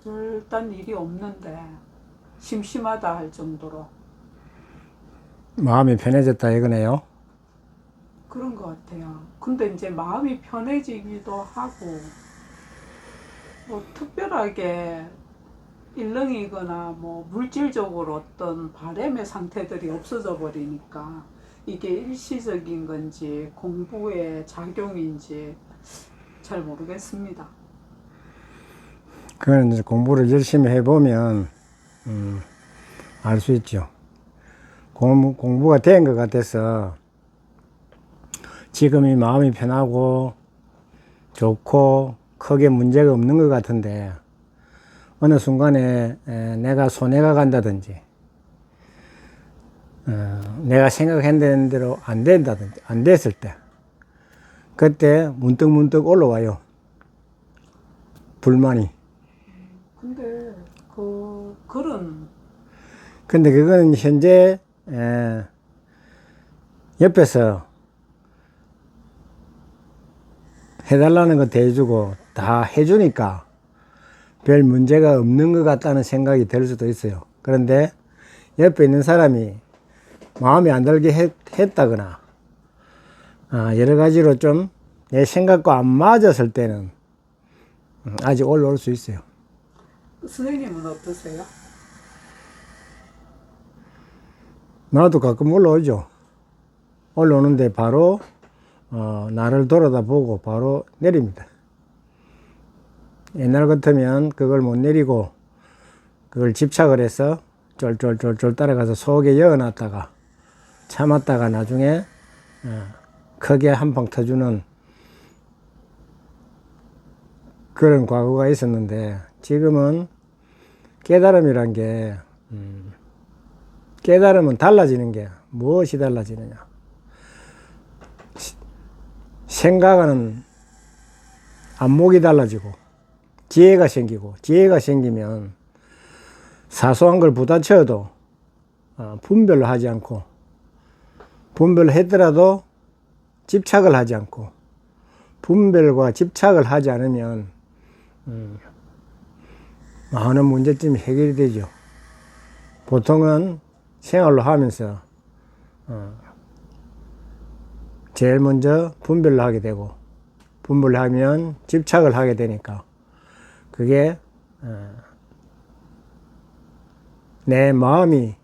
일단 일이 없는데 심심하다 할 정도로 마음이 편해졌다 이거네요. 그런 것 같아요. 근데 이제 마음이 편해지기도 하고 뭐 특별하게 일렁이거나 뭐 물질적으로 어떤 바램의 상태들이 없어져 버리니까 이게 일시적인 건지 공부의 작용인지 잘 모르겠습니다. 그건 이제 공부를 열심히 해보면 알 수 있죠. 공부가 된 것 같아서 지금이 마음이 편하고 좋고 크게 문제가 없는 것 같은데 어느 순간에 내가 손해가 간다든지 내가 생각했던 대로 안 된다든지 안 됐을 때 그때 문득문득 올라와요. 불만이. 근데 그런 근데 그건 현재 옆에서 해달라는 거 대해주고 다 해주니까 별 문제가 없는 것 같다는 생각이 들 수도 있어요. 그런데 옆에 있는 사람이 마음에 안 들게 했다거나 여러 가지로 좀 내 생각과 안 맞았을 때는 아직 올라올 수 있어요. 선생님은 어떠세요? 나도 가끔 올라오죠. 올라오는데 바로 나를 돌아다보고 바로 내립니다. 옛날 같으면 그걸 못 내리고 그걸 집착을 해서 쫄쫄쫄쫄 따라가서 속에 여어놨다가 참았다가 나중에 크게 한 방 터주는 그런 과거가 있었는데 지금은 깨달음이란 게 깨달으면 달라지는 게 무엇이 달라지느냐. 생각하는 안목이 달라지고 지혜가 생기고 지혜가 생기면 사소한 걸 부딪혀도 분별을 하지 않고 분별을 했더라도 집착을 하지 않고 분별과 집착을 하지 않으면 많은 문제점이 해결이 되죠. 보통은 생활로 하면서 제일 먼저 분별을 하게 되고 분별을 하면 집착을 하게 되니까 그게 내 마음이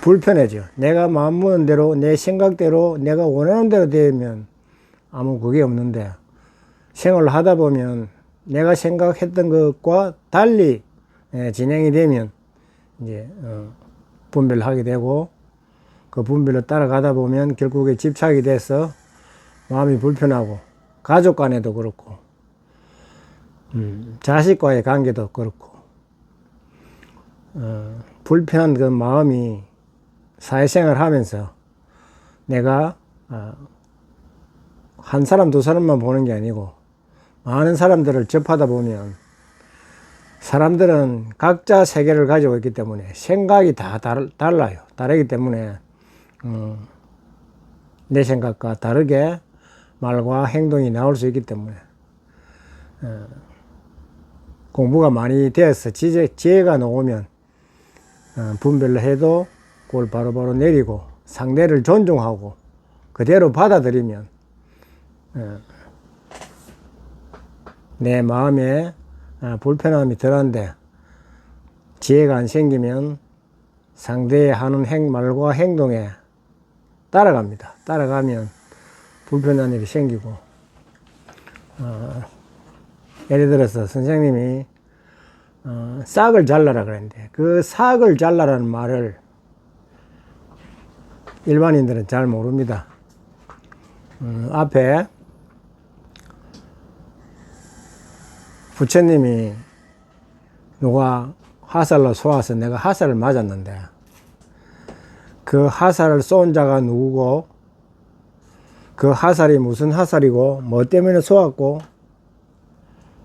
불편해져. 내가 마음 먹는 대로 내 생각대로 내가 원하는 대로 되면 아무 그게 없는데 생활을 하다 보면 내가 생각했던 것과 달리 진행이 되면 이제 분별을 하게 되고 그 분별을 따라가다 보면 결국에 집착이 돼서 마음이 불편하고 가족 간에도 그렇고 자식과의 관계도 그렇고 불편한 그 마음이 사회생활 하면서 내가 한 사람 두 사람만 보는 게 아니고 많은 사람들을 접하다 보면 사람들은 각자 세계를 가지고 있기 때문에 생각이 다 달라요. 다르기 때문에 내 생각과 다르게 말과 행동이 나올 수 있기 때문에 공부가 많이 되어서 지혜가 나오면 분별을 해도 그걸 바로바로 내리고 상대를 존중하고 그대로 받아들이면 내 마음에 불편함이 덜한데 지혜가 안 생기면 상대의 하는 말과 행동에 따라갑니다. 따라가면 불편한 일이 생기고 예를 들어서 선생님이 싹을 잘라라 그랬는데 그 싹을 잘라라는 말을 일반인들은 잘 모릅니다. 앞에 부처님이 누가 화살로 쏘아서 내가 화살을 맞았는데 그 화살을 쏜 자가 누구고 그 화살이 무슨 화살이고 뭐 때문에 쏘았고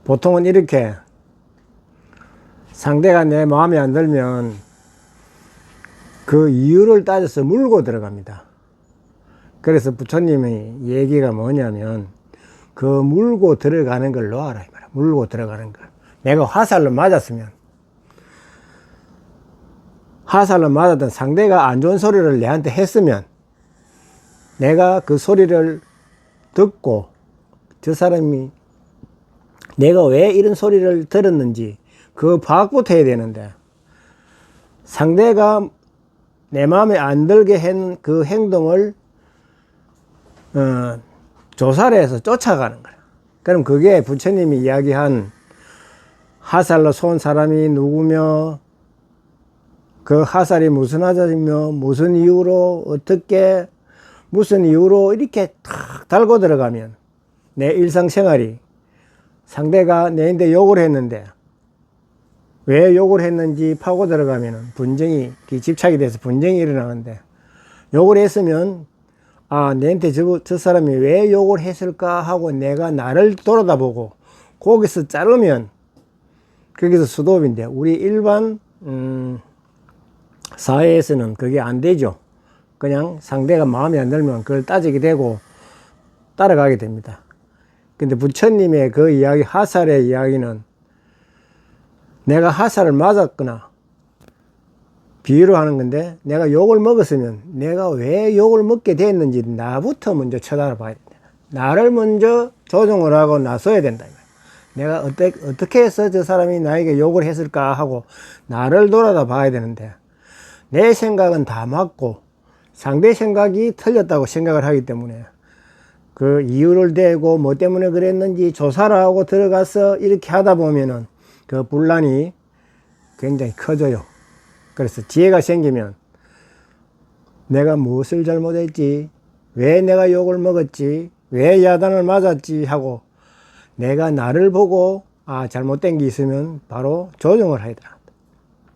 보통은 이렇게 상대가 내 마음에 안 들면 그 이유를 따져서 물고 들어갑니다. 그래서 부처님의 얘기가 뭐냐면 그 물고 들어가는 걸 놓아라 이 말이야. 물고 들어가는 걸. 내가 화살로 맞았으면, 화살로 맞았던 상대가 안 좋은 소리를 내한테 했으면 내가 그 소리를 듣고 저 사람이 내가 왜 이런 소리를 들었는지 그 파악부터 해야 되는데, 상대가 내 마음에 안 들게 한 그 행동을 조사를 해서 쫓아가는 거야. 그럼 그게 부처님이 이야기한 화살로 쏜 사람이 누구며, 그 화살이 무슨 화살이며, 무슨 이유로, 어떻게, 무슨 이유로 이렇게 탁 달고 들어가면 내 일상생활이, 상대가 내한테 욕을 했는데 왜 욕을 했는지 파고 들어가면은 분쟁이, 집착이 돼서 분쟁이 일어나는데, 욕을 했으면 아, 내한테 저 사람이 왜 욕을 했을까 하고 내가 나를 돌아다보고 거기서 자르면 거기서 수도업인데, 우리 일반 사회에서는 그게 안 되죠. 그냥 상대가 마음에 안 들면 그걸 따지게 되고 따라가게 됩니다. 근데 부처님의 그 이야기, 화살의 이야기는 내가 화살을 맞았거나 비유로 하는 건데, 내가 욕을 먹었으면 내가 왜 욕을 먹게 됐는지 나부터 먼저 쳐다봐야 된다. 나를 먼저 조정을 하고 나서야 된다. 내가 어떻게 해서 저 사람이 나에게 욕을 했을까 하고 나를 돌아다 봐야 되는데, 내 생각은 다 맞고 상대 생각이 틀렸다고 생각을 하기 때문에 그 이유를 대고 뭐 때문에 그랬는지 조사를 하고 들어가서 이렇게 하다 보면은 그 분란이 굉장히 커져요. 그래서 지혜가 생기면 내가 무엇을 잘못했지, 왜 내가 욕을 먹었지, 왜 야단을 맞았지 하고 내가 나를 보고 아, 잘못된 게 있으면 바로 조정을 해야 돼.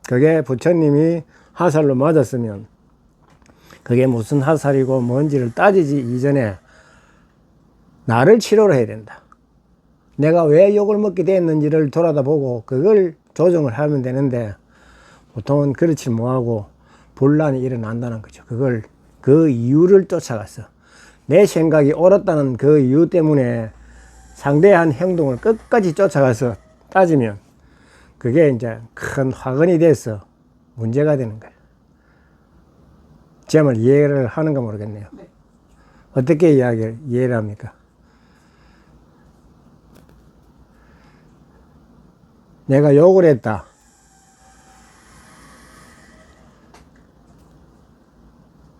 그게 부처님이 화살로 맞았으면 그게 무슨 화살이고 뭔지를 따지지 이전에 나를 치료를 해야 된다. 내가 왜 욕을 먹게 됐는지를 돌아다보고 그걸 조정을 하면 되는데, 보통은 그렇지 못하고 분란이 일어난다는 거죠. 그걸, 그 이유를 쫓아가서 내 생각이 옳았다는 그 이유 때문에 상대한 행동을 끝까지 쫓아가서 따지면 그게 이제 큰 화근이 돼서 문제가 되는 거예요. 제말 이해를 하는가 모르겠네요. 네. 어떻게 이해를 합니까? 내가 욕을 했다.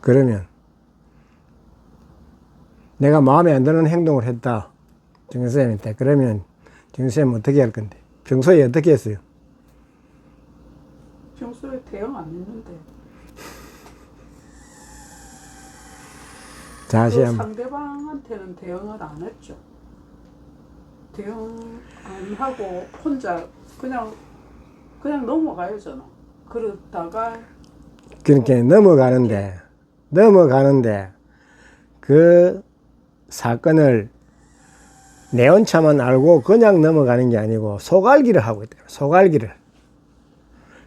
그러면 내가 마음에 안 드는 행동을 했다. 정선생님한테. 그러면 정선생님은 어떻게 할 건데? 평소에 어떻게 했어요? 평소에 대응 안 했는데. 다시 그 한번. 상대방한테는 대응을 안 했죠. 대응 안 하고 혼자 그냥 넘어가요, 저는. 그러다가 그렇게 넘어가는데 그 사건을 내원차만 알고 그냥 넘어가는 게 아니고 속알기를 하고 있대요.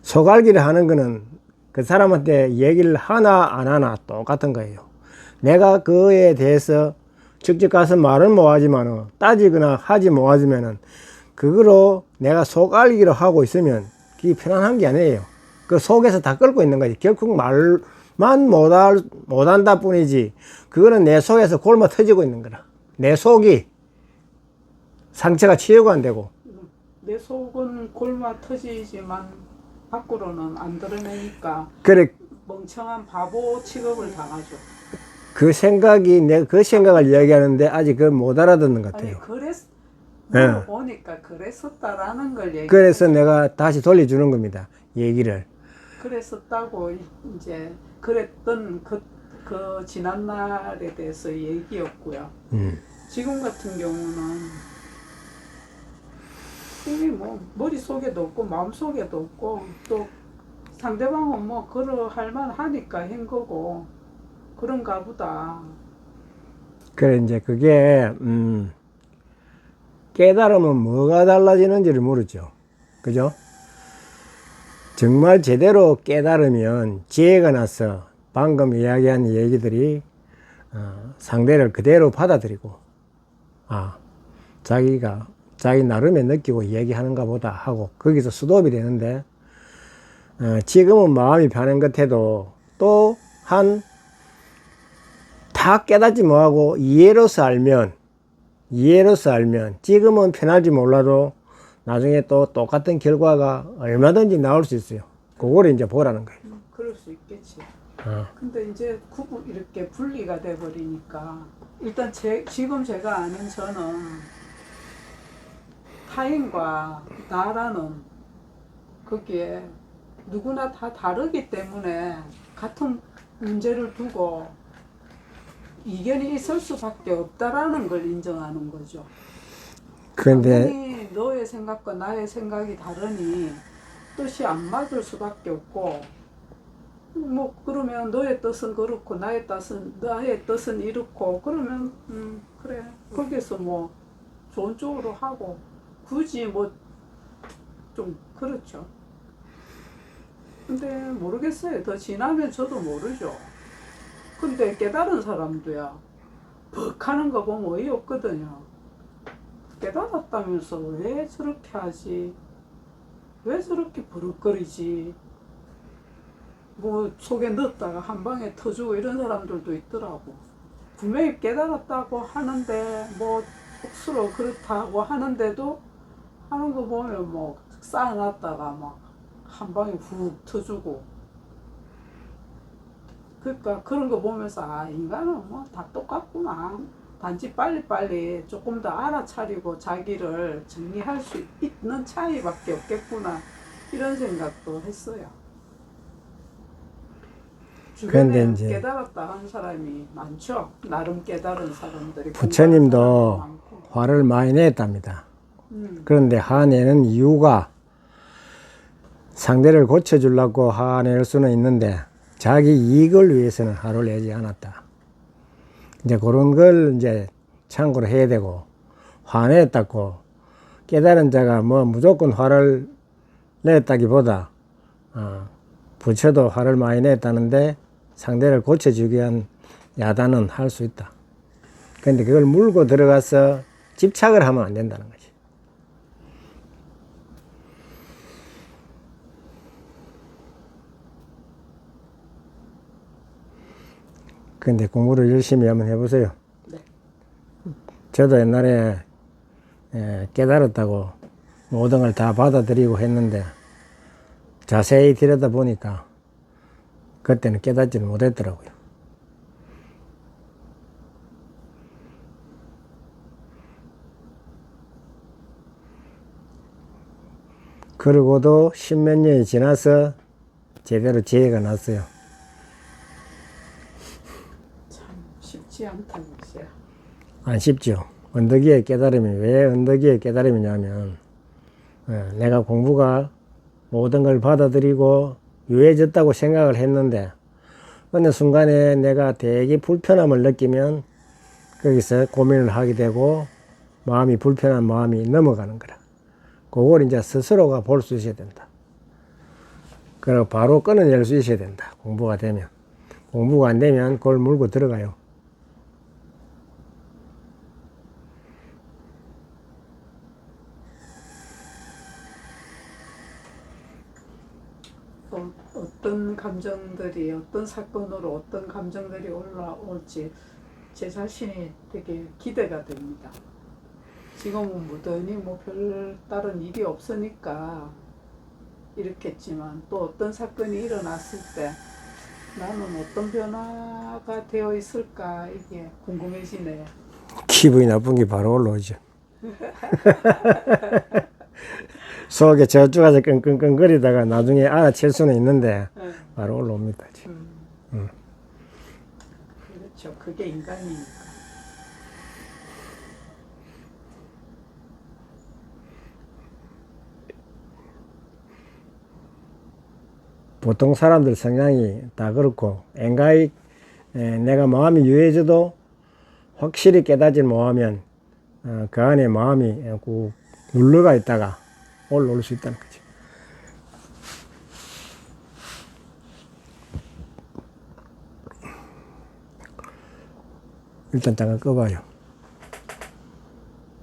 속알기를 하는 거는 그 사람한테 얘기를 하나 안 하나 똑같은 거예요. 내가 그에 대해서 직접 가서 말은 못하지만 따지거나 하지 못하지만은 그거로 내가 속알기를 하고 있으면 그게 편안한 게 아니에요. 그 속에서 다 끓고 있는 거지. 결국 말만 못한다 뿐이지 그거는 내 속에서 골마 터지고 있는 거라. 내 속이 상처가 치유가 안 되고. 내 속은 골마 터지지만 밖으로는 안 드러내니까 그래, 멍청한 바보 취급을 당하죠. 그 생각이 내가 그 생각을 이야기하는데 아직 그걸 못 알아듣는 것 아니 같아요. 물어보니까 그랬었다라는 걸 얘기. 그래서 내가 다시 돌려주는 겁니다. 얘기를. 그랬었다고 이제 그랬던 그 지난 날에 대해서 얘기였고요. 지금 같은 경우는 이게 뭐 머릿속에도 없고 마음속에도 없고 또 상대방은 뭐 그러할 만하니까 한 거고 그런가 보다. 그래, 이제 그게, 깨달으면 뭐가 달라지는지를 모르죠. 그죠? 정말 제대로 깨달으면 지혜가 나서 방금 이야기한 얘기들이 상대를 그대로 받아들이고, 아, 자기 나름에 느끼고 얘기하는가 보다 하고 거기서 스톱이 되는데, 지금은 마음이 변한 것 해도 또 다 깨닫지 뭐하고 이해로서 알면 지금은 편할지 몰라도 나중에 또 똑같은 결과가 얼마든지 나올 수 있어요. 그거를 이제 보라는 거예요. 그럴 수 있겠지. 어. 근데 이제 이렇게 분리가 돼 버리니까 일단 지금 제가 아는 저는 타인과 나라는 그게 누구나 다 다르기 때문에 같은 문제를 두고 이견이 있을 수밖에 없다라는 걸 인정하는 거죠. 그런데 당연히 너의 생각과 나의 생각이 다르니 뜻이 안 맞을 수밖에 없고, 뭐 그러면 너의 뜻은 그렇고 나의 뜻은 이렇고, 그러면 그래, 거기서 뭐 좋은 쪽으로 하고 굳이 뭐 좀 그렇죠. 근데 모르겠어요. 더 지나면 저도 모르죠. 근데 깨달은 사람도야 벅 하는 거 보면 어이없거든요. 깨달았다면서 왜 저렇게 하지? 왜 저렇게 버럭거리지? 뭐 속에 넣었다가 한 방에 터주고 이런 사람들도 있더라고. 분명히 깨달았다고 하는데 뭐 억수로 그렇다고 하는데도 하는 거 보면 뭐 쌓아놨다가 막 한 방에 훅 터주고. 그러니까 그런 거 보면서 인간은 뭐 다 똑같구만. 단지 빨리빨리 조금 더 알아차리고 자기를 정리할 수 있는 차이밖에 없겠구나, 이런 생각도 했어요. 그런데 주변에 이제 깨달았다 한 사람이 많죠. 나름 깨달은 사람들이. 부처님도 화를 많이 냈답니다. 그런데 화내는 이유가 상대를 고쳐주려고 화낼 수는 있는데 자기 이익을 위해서는 화를 내지 않았다. 이제 그런 걸 이제 참고를 해야 되고, 화냈다고 깨달은 자가 뭐 무조건 화를 냈다기보다 부처도 화를 많이 냈다는데 상대를 고쳐주기 위한 야단은 할 수 있다. 그런데 그걸 물고 들어가서 집착을 하면 안 된다는 거지. 근데 공부를 열심히 한번 해보세요. 네. 저도 옛날에 깨달았다고 모든 걸 다 받아들이고 했는데 자세히 들여다보니까 그때는 깨닫지는 못했더라고요. 그러고도 십몇 년이 지나서 제대로 지혜가 났어요. 쉽지 않다, 진짜. 안 쉽죠. 언덕 위의 깨달음이, 왜 언덕 위의 깨달음이냐면, 내가 공부가 모든 걸 받아들이고 유해졌다고 생각을 했는데, 어느 순간에 내가 되게 불편함을 느끼면 거기서 고민을 하게 되고 마음이 불편한 마음이 넘어가는 거라. 그걸 이제 스스로가 볼 수 있어야 된다. 그리고 바로 끊어낼 수 있어야 된다. 공부가 되면. 공부가 안 되면 그걸 물고 들어가요. 어떤 감정들이, 어떤 사건으로 어떤 감정들이 올라올지 제 자신이 되게 기대가 됩니다. 지금은 무던히 뭐 별 다른 일이 없으니까 이렇겠지만, 또 어떤 사건이 일어났을 때 나는 어떤 변화가 되어 있을까, 이게 궁금해지네요. 기분이 나쁜 게 바로 올라오죠. 속에 저쪽에서 끙끙끙거리다가 나중에 알아챌 수는 있는데 바로 올라옵니다. 그렇죠. 그게 인간이니까. 보통 사람들 성향이 다 그렇고, 엔가히 내가 마음이 유해져도 확실히 깨닫지 못하면 그 안에 마음이 꼭 눌러가 있다가 올라올 수 있다는 거죠. 일단 잠깐 꺼봐요.